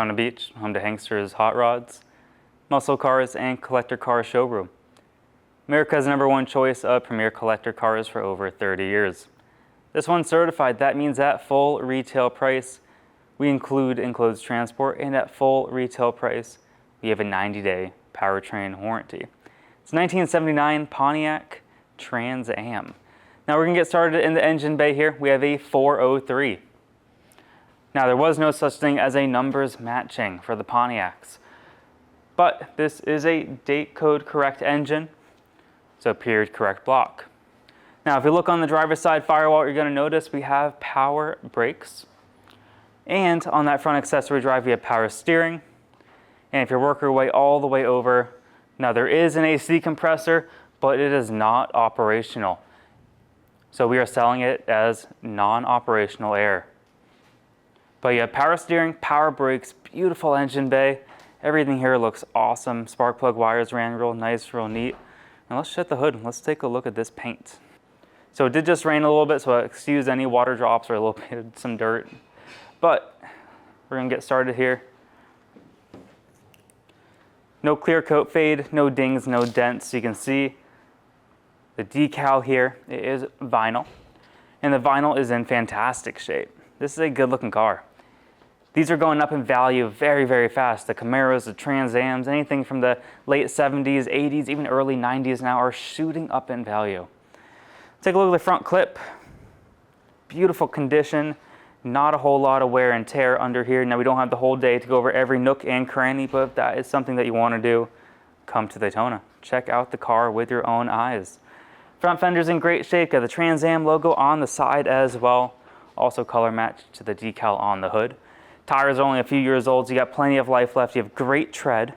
Daytona Beach, home to Hanksters Hot Rods, Muscle Cars, and Collector Car Showroom. America's #1 choice of premier collector cars for over 30 years. This one's certified. That means at full retail price, we include enclosed transport, and at full retail price, we have a 90-day powertrain warranty. It's 1979 Pontiac Trans Am. Now we're going to get started in the engine bay here. We have a 403. Now there was no such thing as a numbers matching for the Pontiacs, but this is a date code correct engine, so period correct block. Now if you look on the driver's side firewall, you're going to notice we have power brakes, and on that front accessory drive we have power steering. And if you work your way all the way over, now there is an AC compressor, but it is not operational. So we are selling it as non-operational air. But you have power steering, power brakes, beautiful engine bay. Everything here looks awesome. Spark plug wires ran real nice, real neat. Now let's shut the hood and let's take a look at this paint. So it did just rain a little bit, so excuse any water drops or a little bit of some dirt. But we're gonna get started here. No clear coat fade, no dings, no dents. You can see the decal here, it is vinyl, and the vinyl is in fantastic shape. This is a good looking car. These are going up in value very, very fast. The Camaros, the Trans Ams, anything from the late 70s, 80s, even early 90s now are shooting up in value. Take a look at the front clip. Beautiful condition. Not a whole lot of wear and tear under here. Now we don't have the whole day to go over every nook and cranny, but if that is something that you want to do, come to Daytona. Check out the car with your own eyes. Front fender's in great shape. Got the Trans Am logo on the side as well. Also color matched to the decal on the hood. Tires are only a few years old, so you got plenty of life left. You have great tread.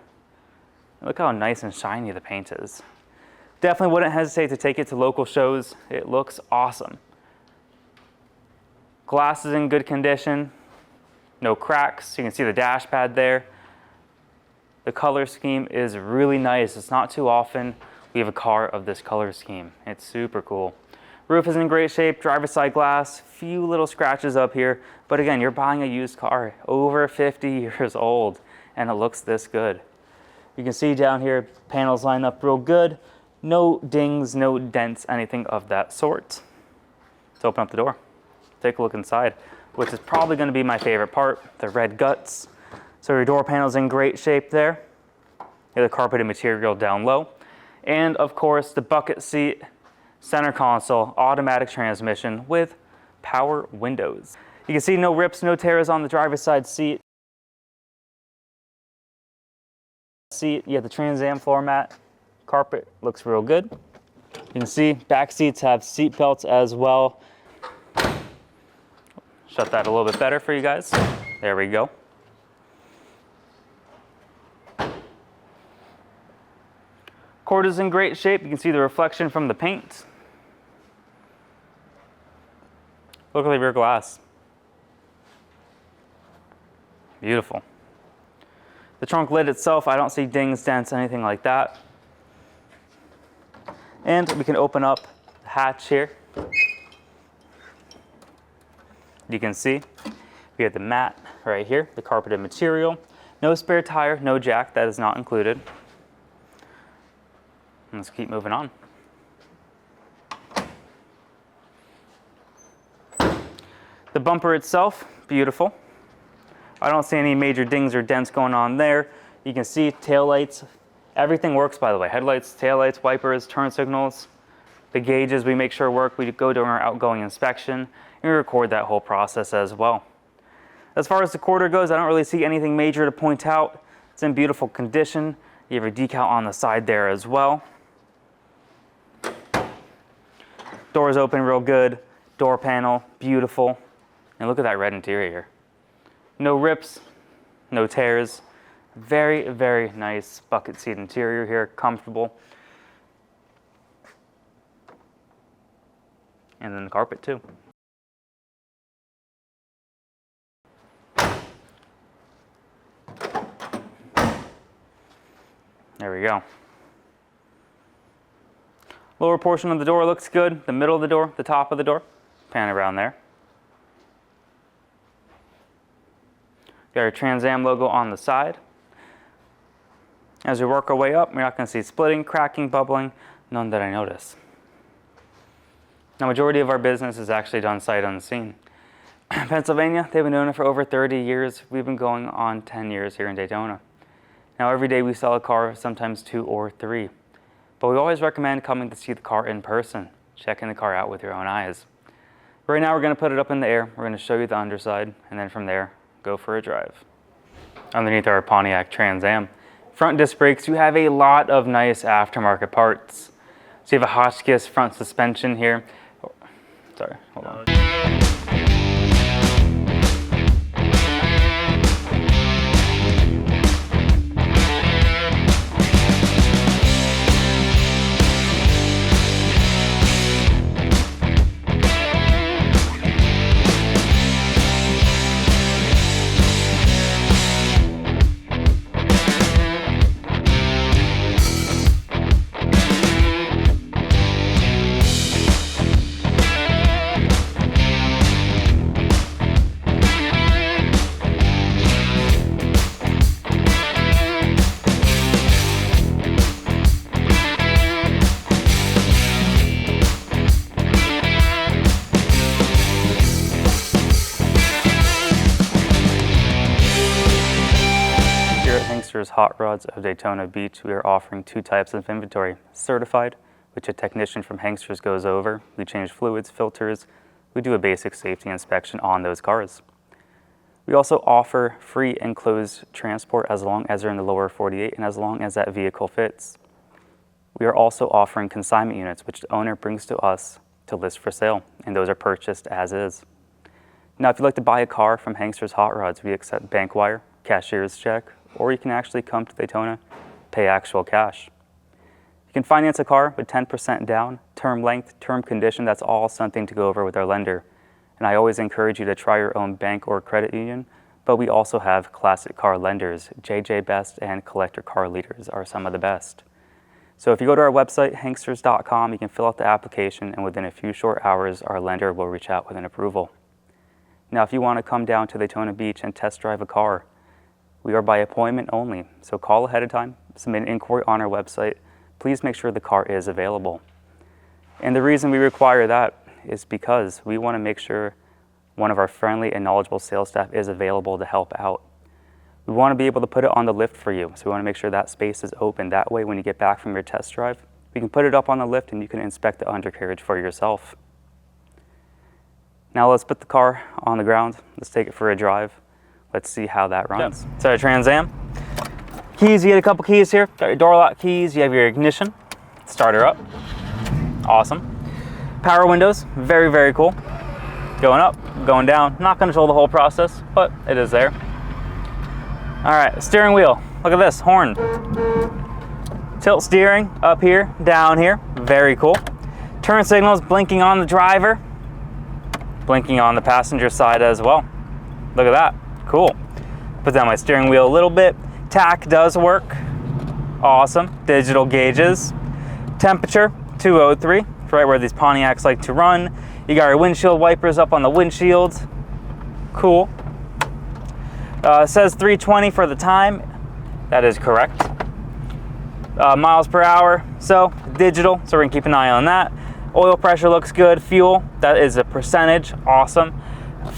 Look how nice and shiny the paint is. Definitely wouldn't hesitate to take it to local shows. It looks awesome. Glass is in good condition, no cracks. You can see the dash pad there. The color scheme is really nice. It's not too often we have a car of this color scheme. It's super cool. Roof is in great shape, driver's side glass, few little scratches up here. But again, you're buying a used car over 50 years old and it looks this good. You can see down here, panels line up real good. No dings, no dents, anything of that sort. Let's open up the door. Take a look inside, which is probably going to be my favorite part, the red guts. So your door panel's in great shape there. You have the carpeted material down low. And of course, the bucket seat, center console, automatic transmission with power windows. You can see no rips, no tears on the driver's side seat. You have the Trans Am floor mat. Carpet looks real good. You can see back seats have seat belts as well. Shut that a little bit better for you guys. There we go. Cord is in great shape. You can see the reflection from the paint. Look at the rear glass. Beautiful. The trunk lid itself, I don't see dings, dents, anything like that. And we can open up the hatch here. You can see we have the mat right here, the carpeted material. No spare tire, no jack, that is not included. Let's keep moving on. The bumper itself, beautiful. I don't see any major dings or dents going on there. You can see taillights. Everything works, by the way. Headlights, taillights, wipers, turn signals. The gauges we make sure work. We go during our outgoing inspection, and we record that whole process as well. As far as the quarter goes, I don't really see anything major to point out. It's in beautiful condition. You have a decal on the side there as well. Doors open real good. Door panel, beautiful. And look at that red interior. No rips, no tears. Very, very nice bucket seat interior here, comfortable. And then the carpet too. There we go. Lower portion of the door looks good. The middle of the door, the top of the door, pan around there. Got our Trans Am logo on the side. As we work our way up, we're not going to see splitting, cracking, bubbling, none that I notice. Now, majority of our business is actually done sight unseen. Pennsylvania, they've been doing it for over 30 years. We've been going on 10 years here in Daytona. Now, every day we sell a car, sometimes 2 or 3. But we always recommend coming to see the car in person, checking the car out with your own eyes. Right now, we're going to put it up in the air. We're going to show you the underside, and then from there, go for a drive. Underneath our Pontiac Trans Am. Front disc brakes, you have a lot of nice aftermarket parts. So you have a Hanksters front suspension here. Sorry, hold on. Hanksters Hot Rods of Daytona Beach, we are offering 2 types of inventory. Certified, which a technician from Hanksters goes over. We change fluids, filters. We do a basic safety inspection on those cars. We also offer free enclosed transport as long as they're in the lower 48 and as long as that vehicle fits. We are also offering consignment units, which the owner brings to us to list for sale, and those are purchased as is. Now, if you'd like to buy a car from Hanksters Hot Rods, we accept bank wire, cashier's check, or you can actually come to Daytona, pay actual cash. You can finance a car with 10% down, term length, term condition. That's all something to go over with our lender. And I always encourage you to try your own bank or credit union, but we also have classic car lenders. JJ Best and Collector Car Leaders are some of the best. So if you go to our website, hanksters.com, you can fill out the application, and within a few short hours, our lender will reach out with an approval. Now, if you want to come down to Daytona Beach and test drive a car, we are by appointment only, so call ahead of time, submit an inquiry on our website. Please make sure the car is available. And the reason we require that is because we want to make sure one of our friendly and knowledgeable sales staff is available to help out. We want to be able to put it on the lift for you, so we want to make sure that space is open. That way, when you get back from your test drive, we can put it up on the lift and you can inspect the undercarriage for yourself. Now let's put the car on the ground. Let's take it for a drive. Let's see how that runs. So our Trans Am. Keys, you get a couple keys here. Got your door lock keys, you have your ignition. Start her up. Awesome. Power windows, very, very cool. Going up, going down. Not gonna show the whole process, but it is there. All right, steering wheel. Look at this, horn. Tilt steering, up here, down here. Very cool. Turn signals, blinking on the driver. Blinking on the passenger side as well. Look at that. Cool. Put down my steering wheel a little bit. Tach does work. Awesome. Digital gauges. Temperature, 203. Right where these Pontiacs like to run. You got your windshield wipers up on the windshield. Cool. Says 320 for the time. That is correct. Miles per hour. So digital. So we're gonna keep an eye on that. Oil pressure looks good. Fuel, that is a percentage. Awesome.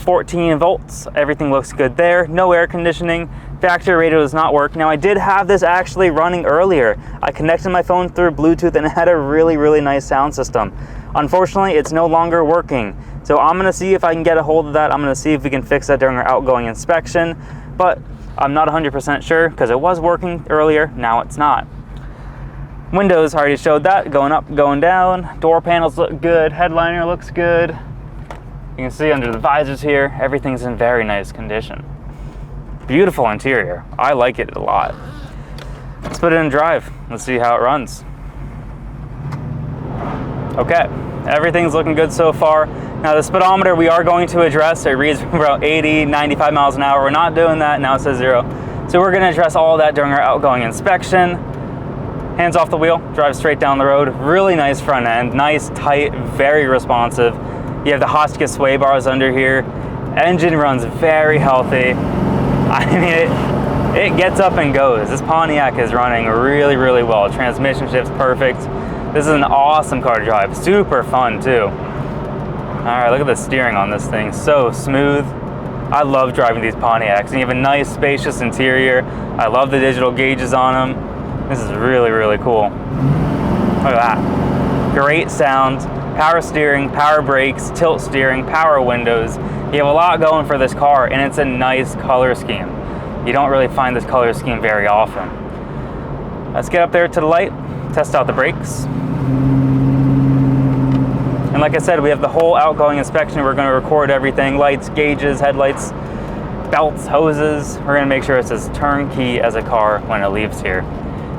14 volts, everything looks good there. No air conditioning. Factory radio does not work. Now, I did have this actually running earlier. I connected my phone through Bluetooth and it had a really, really nice sound system. Unfortunately, it's no longer working. So I'm gonna see if I can get a hold of that. I'm gonna see if we can fix that during our outgoing inspection, but I'm not 100% sure because it was working earlier, now it's not. Windows, already showed that, going up, going down. Door panels look good, headliner looks good. You can see under the visors here, everything's in very nice condition. Beautiful interior. I like it a lot. Let's put it in drive. Let's see how it runs. Okay, everything's looking good so far. Now the speedometer we are going to address. It reads about 80, 95 miles an hour. We're not doing that, now it says 0. So we're gonna address all of that during our outgoing inspection. Hands off the wheel, drive straight down the road. Really nice front end, nice, tight, very responsive. You have the Hanksters sway bars under here. Engine runs very healthy. I mean, it gets up and goes. This Pontiac is running really, really well. Transmission shift's perfect. This is an awesome car to drive. Super fun too. All right, look at the steering on this thing. So smooth. I love driving these Pontiacs. And you have a nice, spacious interior. I love the digital gauges on them. This is really, really cool. Look at that. Great sound. Power steering, power brakes, tilt steering, power windows. You have a lot going for this car, and it's a nice color scheme. You don't really find this color scheme very often. Let's get up there to the light, test out the brakes. And like I said, we have the whole outgoing inspection. We're going to record everything: lights, gauges, headlights, belts, hoses. We're going to make sure it's as turnkey as a car when it leaves here.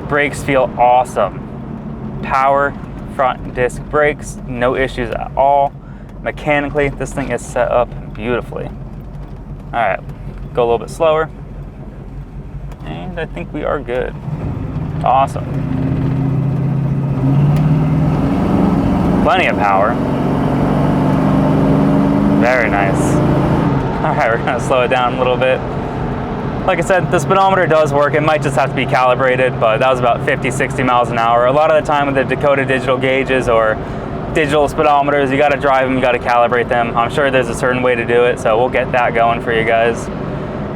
Brakes feel awesome. Power front disc brakes, no issues at all. Mechanically, this thing is set up beautifully. All right, go a little bit slower. And I think we are good. Awesome. Plenty of power. Very nice. All right, we're gonna slow it down a little bit. Like I said, the speedometer does work. It might just have to be calibrated, but that was about 50, 60 miles an hour. A lot of the time with the Dakota digital gauges or digital speedometers, you gotta drive them, you gotta calibrate them. I'm sure there's a certain way to do it, so we'll get that going for you guys.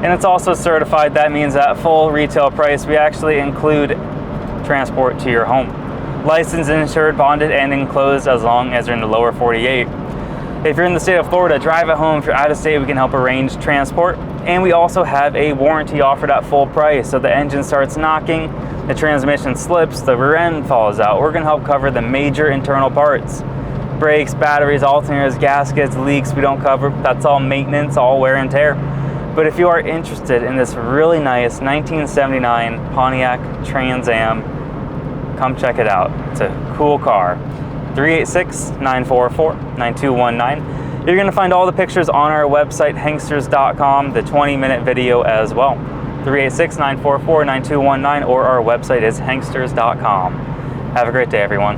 And it's also certified. That means at full retail price, we actually include transport to your home. Licensed, insured, bonded, and enclosed as long as you're in the lower 48. If you're in the state of Florida, drive at home. If you're out of state, we can help arrange transport. And we also have a warranty offered at full price. So the engine starts knocking, the transmission slips, the rear end falls out. We're gonna help cover the major internal parts. Brakes, batteries, alternators, gaskets, leaks, we don't cover. That's all maintenance, all wear and tear. But if you are interested in this really nice 1979 Pontiac Trans Am, come check it out. It's a cool car. 386-944-9219. You're going to find all the pictures on our website, Hanksters.com, the 20-minute video as well. 386-944-9219, or our website is Hanksters.com. Have a great day, everyone.